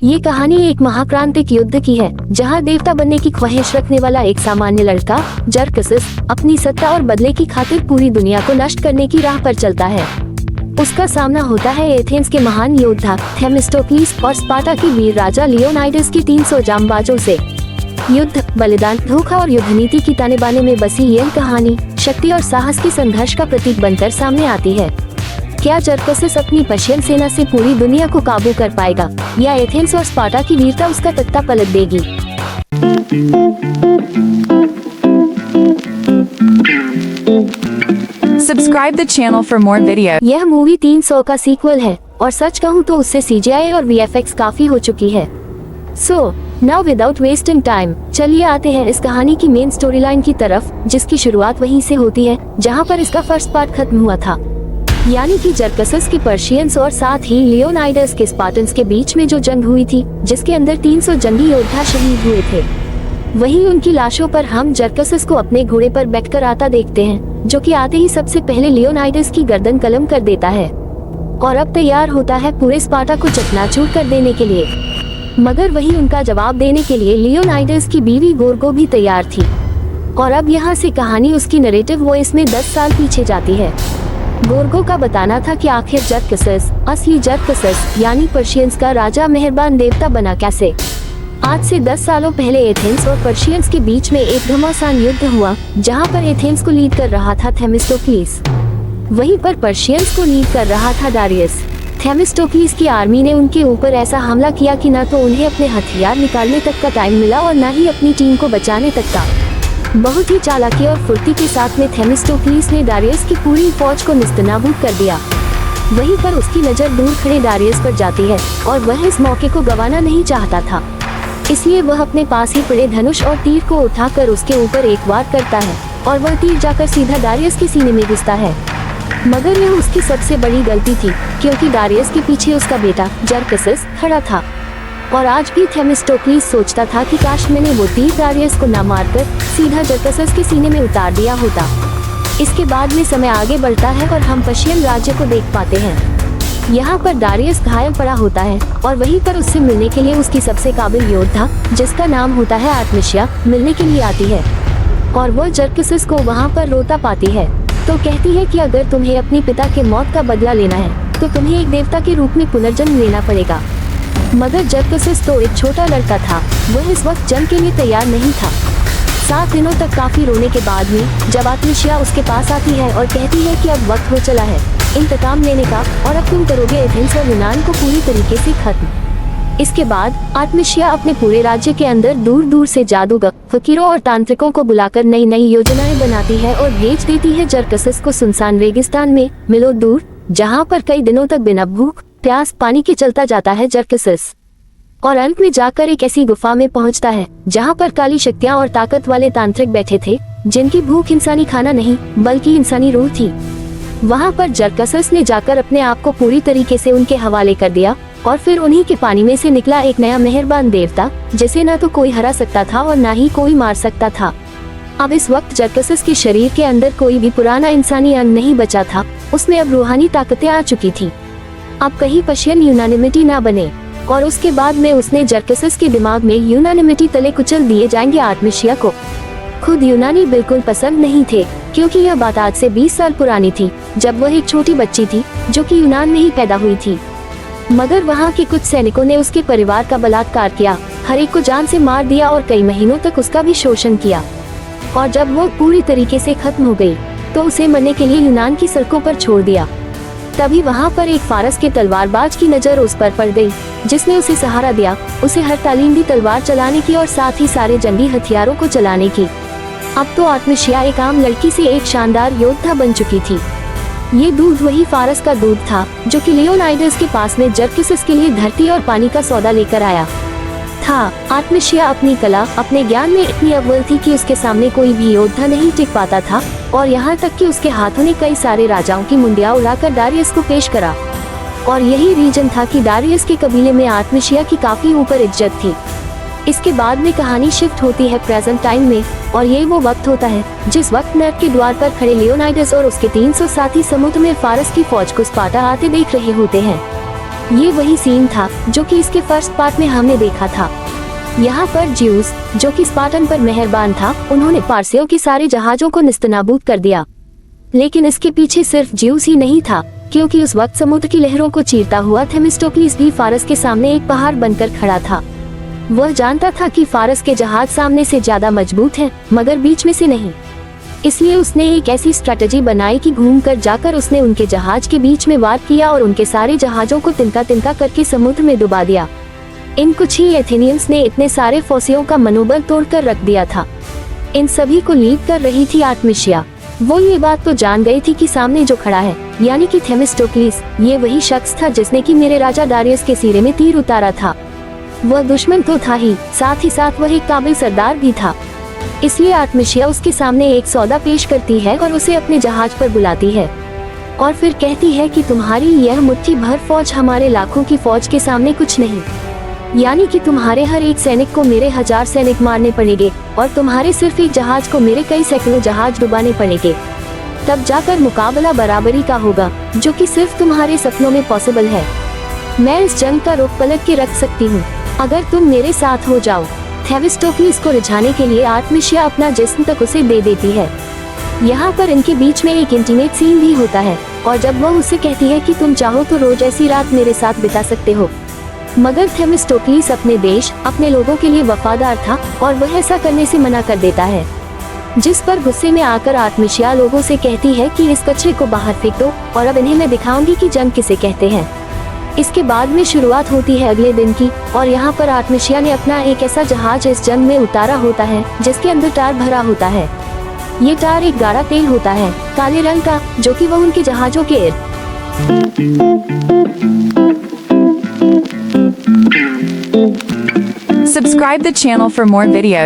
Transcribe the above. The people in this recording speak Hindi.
ये कहानी एक महाक्रांतिक युद्ध की है, जहां देवता बनने की ख्वाहिश रखने वाला एक सामान्य लड़का जरकसिस अपनी सत्ता और बदले की खातिर पूरी दुनिया को नष्ट करने की राह पर चलता है। उसका सामना होता है एथेंस के महान योद्धा थेमिस्टोक्लीस और स्पार्टा के वीर राजा लियोनाइडस की 300 जांबाजों से। युद्ध, बलिदान, धोखा और युद्ध नीति की ताने बाने में बसी यह कहानी शक्ति और साहस के संघर्ष का प्रतीक बनकर सामने आती है। क्या जरकसिस अपनी पर्शियन सेना से पूरी दुनिया को काबू कर पाएगा, या एथेंस और स्पार्टा की वीरता उसका तख्ता पलट देगी? Subscribe the channel for more video. यह मूवी 300 का सीक्वल है और सच कहूँ तो उससे CGI और VFX काफी हो चुकी है। So, now without wasting time, चलिए आते हैं इस कहानी की मेन स्टोरी लाइन की तरफ, जिसकी शुरुआत वहीं से होती है जहाँ पर इसका फर्स्ट पार्ट खत्म हुआ था, यानी कि जरकसिस के पर्शियंस और साथ ही लियोनाइडस के स्पार्टन्स के बीच में जो जंग हुई थी, जिसके अंदर 300 जंगी योद्धा शहीद हुए थे। वहीं उनकी लाशों पर हम जरकसिस को अपने घोड़े पर बैठकर आता देखते हैं, जो कि आते ही सबसे पहले लियोनाइडस की गर्दन कलम कर देता है और अब तैयार होता है पूरे स्पार्टा को चकनाचूर कर देने के लिए। मगर वहीं उनका जवाब देने के लिए लियोनाइडस की बीवी गोर्गो भी तैयार थी। और अब यहाँ से कहानी उसकी नरेटिव वॉइस में 10 साल पीछे जाती है। गोर्गो का बताना था कि आखिर जरकसिस, असली जरकसिस यानी पर्शियंस का राजा मेहरबान देवता बना कैसे। आज से 10 सालों पहले एथेंस और पर्शियंस के बीच में एक घमासान युद्ध हुआ, जहां पर एथेंस को लीड कर रहा था थेमिस्टोक्लीस, वहीं पर पर्शियंस को लीड कर रहा था डारियस। थेमिस्टोक्लीस की आर्मी ने उनके ऊपर ऐसा हमला किया कि न तो उन्हें अपने हथियार निकालने तक का टाइम मिला और न ही अपनी टीम को बचाने तक का। बहुत ही चालाकी और फुर्ती के साथ में थेमिस्टोक्लीस ने डारियस की पूरी फौज को निस्तनाबूद कर दिया। वहीं पर उसकी नज़र दूर खड़े डारियस पर जाती है और वह इस मौके को गंवाना नहीं चाहता था, इसलिए वह अपने पास ही पड़े धनुष और तीर को उठाकर उसके ऊपर एक वार करता है और वह तीर जाकर सीधा डारियस के सीने में घुसता है। मगर यह उसकी सबसे बड़ी गलती थी, क्योंकि डारियस के पीछे उसका बेटा जरकसिस खड़ा था और आज भी थेमिस्टोक्लीस सोचता था कि काश मैंने वो तीर डारियस को न मारकर सीधा जरकसिस के सीने में उतार दिया होता। इसके बाद में समय आगे बढ़ता है और हम पर्शियन राज्य को देख पाते हैं। यहाँ पर डारियस घायल पड़ा होता है और वहीं पर उससे मिलने के लिए उसकी सबसे काबिल योद्धा, जिसका नाम होता है आर्टेमिसिया, मिलने के लिए आती है और वह जरकसिस को वहाँ पर रोता पाती है। तो कहती है कि अगर तुम्हें अपनी पिता के मौत का बदला लेना है तो तुम्हें एक देवता के रूप में पुनर्जन्म लेना पड़ेगा। मगर जरकसिस तो एक छोटा लड़का था, वह इस वक्त जंग के लिए तैयार नहीं था। 7 दिनों तक काफी रोने के बाद में जब आर्टेमिसिया उसके पास आती है और कहती है कि अब वक्त हो चला है इंतकाम लेने का और अब तुम करोगे एथेंस और यूनान को पूरी तरीके से खत्म। इसके बाद आर्टेमिसिया अपने पूरे राज्य के अंदर दूर दूर से जादूगर, फकीरों और तांत्रिकों को बुलाकर नई नई योजनाएं बनाती है और भेज देती है जरकसिस को सुनसान रेगिस्तान में मिलो दूर, जहाँ पर कई दिनों तक बिना भूख प्यास पानी के चलता जाता है जरकसिस और अंत में जाकर एक ऐसी गुफा में पहुंचता है जहां पर काली शक्तियां और ताकत वाले तांत्रिक बैठे थे, जिनकी भूख इंसानी खाना नहीं बल्कि इंसानी रूह थी। वहां पर जरकसिस ने जाकर अपने आप को पूरी तरीके से उनके हवाले कर दिया और फिर उन्हीं के पानी में से निकला एक नया मेहरबान देवता, जिसे न तो कोई हरा सकता था और न ही कोई मार सकता था। अब इस वक्त जरकसिस के शरीर के अंदर कोई भी पुराना इंसानी अंग नहीं बचा था, उसमें अब रूहानी ताकतें आ चुकी थी। अब कहीं पर्शियन यूनानिमिटी ना बने और उसके बाद में उसने जरकसिस के दिमाग में यूनानिमिटी तले कुचल दिए जाएंगे आर्टेमिसिया को। खुद यूनानी बिल्कुल पसंद नहीं थे, क्योंकि यह बात आज से 20 साल पुरानी थी, जब वह एक छोटी बच्ची थी जो कि यूनान में ही पैदा हुई थी। मगर वहाँ के कुछ सैनिकों ने उसके परिवार का बलात्कार किया, हर एक को जान से मार दिया और कई महीनों तक उसका भी शोषण किया। और जब वो पूरी तरीके से खत्म हो गई तो उसे मरने के लिए यूनान की सड़कों पर छोड़ दिया। तभी वहाँ पर एक फारस के तलवारबाज की नजर उस पर पड़ गई, जिसने उसे सहारा दिया, उसे हर तालीम दी तलवार चलाने की और साथ ही सारे जंगी हथियारों को चलाने की। अब तो आर्टेमिसिया एक आम लड़की से एक शानदार योद्धा बन चुकी थी। ये दूध वही फारस का दूध था जो कि लियोनाइडस के पास में जरकसिस के लिए धरती और पानी का सौदा लेकर आया था। आर्टेमिसिया अपनी कला, अपने ज्ञान में इतनी अव्वल थी कि उसके सामने कोई भी योद्धा नहीं टिक पाता था और यहाँ तक कि उसके हाथों ने कई सारे राजाओं की मुंडिया उड़ाकर डारियस को पेश करा। और यही रीजन था कि डारियस के कबीले में आर्टेमिसिया की काफी ऊपर इज्जत थी। इसके बाद में कहानी शिफ्ट होती है प्रेजेंट टाइम में और ये वो वक्त होता है जिस वक्त नर्क के द्वार पर खड़े लियोनाइडस और उसके 300 साथी समुद्र में फारस की फौज को स्पार्टा आते देख रहे होते हैं। ये वही सीन था जो कि इसके फर्स्ट पार्ट में हमने देखा था। यहाँ पर ज्यूस, जो कि स्पार्टन पर मेहरबान था, उन्होंने पारसियों के सारे जहाजों को निस्तनाबूद कर दिया। लेकिन इसके पीछे सिर्फ ज्यूस ही नहीं था, क्योंकि उस वक्त समुद्र की लहरों को चीरता हुआ थेमिस्टोक्लिस भी फारस के सामने एक पहाड़ बनकर खड़ा था। वह जानता था कि फारस के जहाज सामने से ज्यादा मजबूत हैं, मगर बीच में से नहीं। इसलिए उसने एक ऐसी स्ट्रेटजी बनाई कि घूमकर जाकर उसने उनके जहाज के बीच में वार किया और उनके सारे जहाजों को तिनका तिनका करके समुद्र में डुबा दिया। इन कुछ ही एथेनियंस ने इतने सारे फौसियों का मनोबल तोड़कर रख दिया था। इन सभी को लीड कर रही थी आर्टेमिसिया। वो ये बात तो जान गई थी कि सामने जो खड़ा है, यानी कि थेमिस्टोक्लिस, ये वही शख्स था जिसने कि मेरे राजा डारियस के सिरे में तीर उतारा था। वह दुश्मन तो था ही, साथ ही साथ वह एक काबिल सरदार भी था। इसलिए आर्टेमिसिया उसके सामने एक सौदा पेश करती है और उसे अपने जहाज पर बुलाती है और फिर कहती है कि तुम्हारी यह मुट्ठी भर फौज हमारे लाखों की फौज के सामने कुछ नहीं, यानी कि तुम्हारे हर एक सैनिक को मेरे 1000 सैनिक मारने पड़ेंगे और तुम्हारे सिर्फ एक जहाज को मेरे कई सैकड़ों जहाज डुबाने पड़ेंगे। तब जाकर मुकाबला बराबरी का होगा, जो कि सिर्फ तुम्हारे सपनों में पॉसिबल है। मैं इस जंग का रोक पलट के रख सकती हूँ अगर तुम मेरे साथ हो जाओ। थेमिस्टोक्लिस को रिझाने के लिए आर्टेमिसिया अपना जिस्म तक उसे दे देती है। यहाँ पर इनके बीच में एक इंटीमेट सीन भी होता है और जब वह उसे कहती है कि तुम चाहो तो रोज ऐसी रात मेरे साथ बिता सकते हो, मगर थेमिस्टोक्लिस अपने देश, अपने लोगों के लिए वफादार था और वह ऐसा करने से मना कर देता है। जिस पर गुस्से में आकर आर्टेमिसिया लोगों से कहती है कि इस कचरे को बाहर फेंक दो और अब इन्हें मैं दिखाऊंगी कि जंग किसे कहते हैं। इसके बाद में शुरुआत होती है अगले दिन की और यहाँ पर आर्टेमिसिया ने अपना एक ऐसा जहाज इस जंग में उतारा होता है जिसके अंदर टार भरा होता है। ये टार एक गाढ़ा तेल होता है, काले रंग का, जो कि वह उनके जहाजों के इर्द Subscribe the channel for more videos.